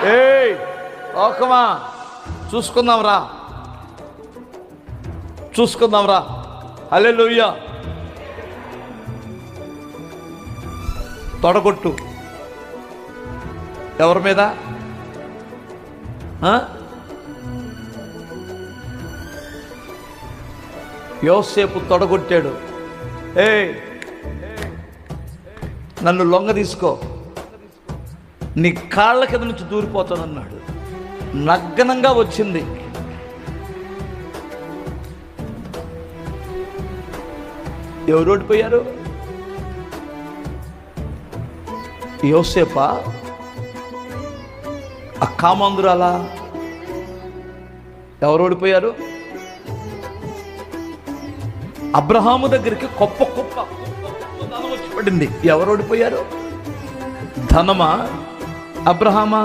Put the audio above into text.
ఏయ్ ఓకమా, చూసుకుందాంరా చూసుకుందాంరా. హల్లెలూయా. తొడగొట్టు. ఎవరి మీద? యోసేపు తొడగొట్టాడు. ఏయ్ నన్ను లొంగ తీసుకో, నీ కాళ్ళ కింద నుంచి దూరిపోతానన్నాడు. నగ్నంగా వచ్చింది. ఎవరు ఓడిపోయారు? యోసేపా? ఆ కామాంధురాలా? ఎవరు ఓడిపోయారు? అబ్రహాము దగ్గరికి కుప్ప ధనం వచ్చి పడింది. ఎవరు ఓడిపోయారు? ధనమా అబ్రహామా?